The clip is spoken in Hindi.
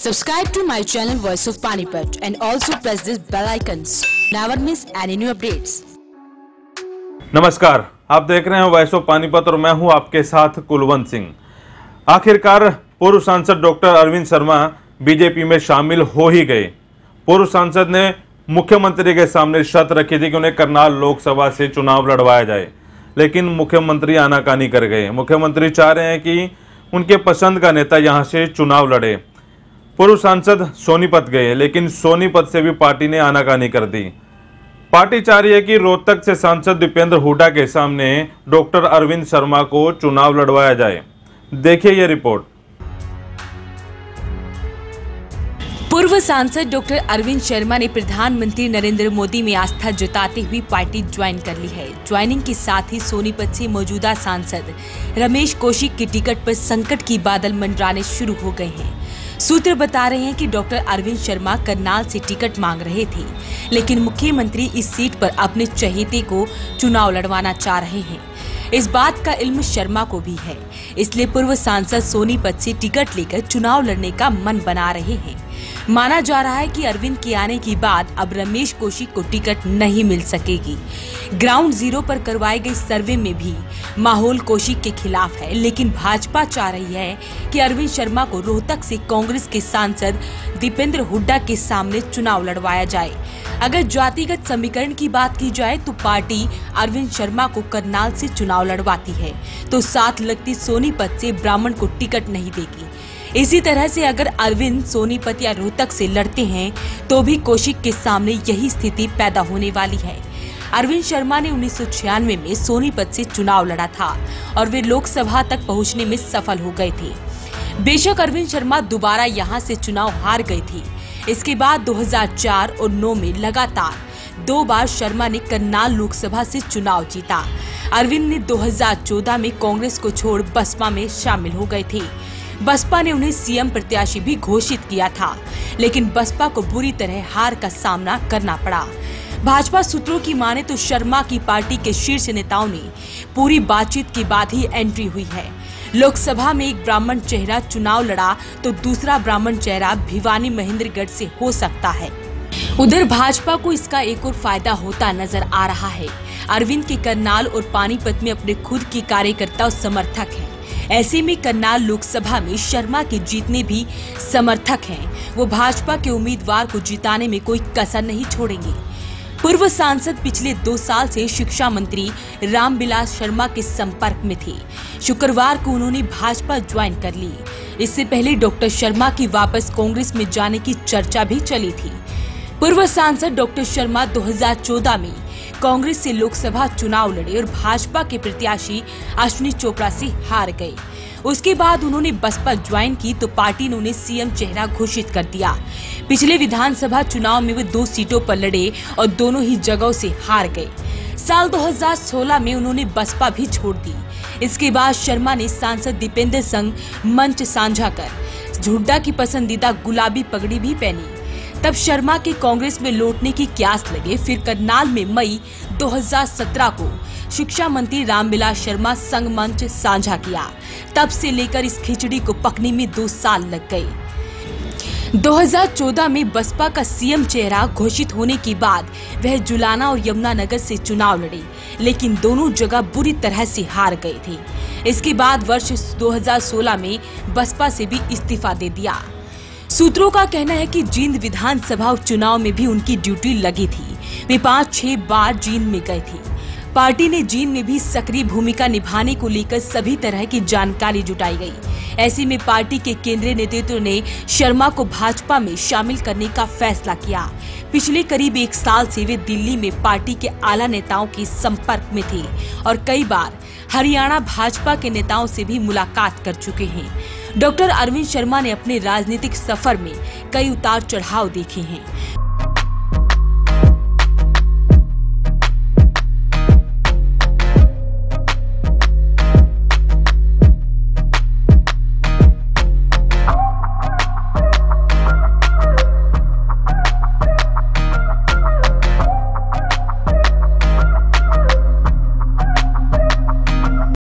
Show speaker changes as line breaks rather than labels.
Subscribe to my channel Voice of Panipat and also press this bell icons. Never miss any new updates.
नमस्कार, आप देख रहे हैं वॉइस ऑफ पानीपत और मैं हूं आपके साथ कुलवंत सिंह। आखिरकार पूर्व सांसद डॉक्टर अरविंद शर्मा बीजेपी में शामिल हो ही गए। पूर्व सांसद ने मुख्यमंत्री के सामने शर्त रखी थी कि उन्हें करनाल लोकसभा से चुनाव लड़वाया जाए, लेकिन मुख्यमंत्री आनाकानी कर गए। मुख्यमंत्री चाह रहे हैं कि उनके पसंद का नेता यहां से चुनाव लड़े। पूर्व सांसद सोनीपत गए, लेकिन सोनीपत से भी पार्टी ने आनाकानी कर दी। पार्टी चाह रही है कि रोहतक से सांसद दीपेंद्र हुड्डा के सामने डॉक्टर अरविंद शर्मा को चुनाव लड़वाया जाए। देखिए ये रिपोर्ट।
पूर्व सांसद डॉक्टर अरविंद शर्मा ने प्रधानमंत्री नरेंद्र मोदी में आस्था जताते हुए पार्टी ज्वाइन कर ली है। ज्वाइनिंग के साथ ही सोनीपत से मौजूदा सांसद रमेश कौशिक के टिकट पर संकट की बादल मंडराने शुरू हो गए हैं। सूत्र बता रहे हैं कि डॉक्टर अरविंद शर्मा करनाल से टिकट मांग रहे थे, लेकिन मुख्यमंत्री इस सीट पर अपने चहेते को चुनाव लड़वाना चाह रहे हैं। इस बात का इल्म शर्मा को भी है, इसलिए पूर्व सांसद सोनीपत से टिकट लेकर चुनाव लड़ने का मन बना रहे हैं। माना जा रहा है कि अरविंद के आने के बाद अब रमेश कौशिक को टिकट नहीं मिल सकेगी। ग्राउंड जीरो पर करवाए गए सर्वे में भी माहौल कौशिक के खिलाफ है, लेकिन भाजपा चाह रही है कि अरविंद शर्मा को रोहतक से कांग्रेस के सांसद दीपेंद्र हुड्डा के सामने चुनाव लड़वाया जाए। अगर जातिगत समीकरण की बात की जाए तो पार्टी अरविंद शर्मा को करनाल से चुनाव लड़वाती है तो साथ लगती सोनीपत से ब्राह्मण को टिकट नहीं देगी। इसी तरह से अगर अरविंद सोनीपत या रोहतक से लड़ते हैं तो भी कौशिक के सामने यही स्थिति पैदा होने वाली है। अरविंद शर्मा ने 1996 में सोनीपत से चुनाव लड़ा था और वे लोकसभा तक पहुंचने में सफल हो गए थे। बेशक अरविंद शर्मा दोबारा यहां से चुनाव हार गए थे। इसके बाद 2004 और 2009 में लगातार 2 बार शर्मा ने करनाल लोकसभा से चुनाव जीता। अरविंद ने 2014 में कांग्रेस को छोड़ बसपा में शामिल हो गए थे। बसपा ने उन्हें सीएम प्रत्याशी भी घोषित किया था, लेकिन बसपा को बुरी तरह हार का सामना करना पड़ा। भाजपा सूत्रों की माने तो शर्मा की पार्टी के शीर्ष नेताओं ने पूरी बातचीत के बाद ही एंट्री हुई है। लोकसभा में एक ब्राह्मण चेहरा चुनाव लड़ा तो दूसरा ब्राह्मण चेहरा भिवानी महेंद्रगढ़ से हो सकता है। उधर भाजपा को इसका एक और फायदा होता नजर आ रहा है। अरविंद के करनाल और पानीपत में अपने खुद के कार्यकर्ता और समर्थक हैं। ऐसे में करनाल लोकसभा में शर्मा के जीतने भी समर्थक हैं। वो भाजपा के उम्मीदवार को जिताने में कोई कसर नहीं छोड़ेंगे। पूर्व सांसद पिछले 2 साल से शिक्षा मंत्री रामविलास शर्मा के संपर्क में थे। शुक्रवार को उन्होंने भाजपा ज्वाइन कर ली। इससे पहले डॉक्टर शर्मा की वापस कांग्रेस में जाने की चर्चा भी चली थी। पूर्व सांसद डॉक्टर शर्मा 2014 में कांग्रेस से लोकसभा चुनाव लड़े और भाजपा के प्रत्याशी अश्विनी चोपड़ा से हार गए। उसके बाद उन्होंने बसपा ज्वाइन की तो पार्टी ने उन्हें सीएम चेहरा घोषित कर दिया। पिछले विधानसभा चुनाव में वे 2 सीटों पर लड़े और दोनों ही जगहों से हार गए। साल 2016 में उन्होंने बसपा भी छोड़ दी। इसके बाद शर्मा ने सांसद दीपेंद्र संग मंच साझा कर हुड्डा की पसंदीदा गुलाबी पगड़ी भी पहनी। तब शर्मा के कांग्रेस में लौटने की क्यास लगे। फिर करनाल में मई 2017 को शिक्षा मंत्री रामविलास शर्मा संग मंच साझा किया। तब से लेकर इस खिचड़ी को पकने में 2 साल लग गए। 2014 में बसपा का सीएम चेहरा घोषित होने के बाद वह जुलाना और यमुनानगर से चुनाव लड़े, लेकिन दोनों जगह बुरी तरह से हार गए थे। इसके बाद वर्ष 2016 में बसपा से भी इस्तीफा दे दिया। सूत्रों का कहना है कि जींद विधानसभा चुनाव में भी उनकी ड्यूटी लगी थी। वे 5-6 बार जींद में गए थे। पार्टी ने जींद में भी सक्रिय भूमिका निभाने को लेकर सभी तरह की जानकारी जुटाई गई। ऐसे में पार्टी के केंद्रीय नेतृत्व ने शर्मा को भाजपा में शामिल करने का फैसला किया। पिछले करीब 1 साल से वे दिल्ली में पार्टी के आला नेताओं के संपर्क में थे और कई बार हरियाणा भाजपा के नेताओं से भी मुलाकात कर चुके हैं। डॉक्टर अरविंद शर्मा ने अपने राजनीतिक सफर में कई उतार चढ़ाव देखे हैं।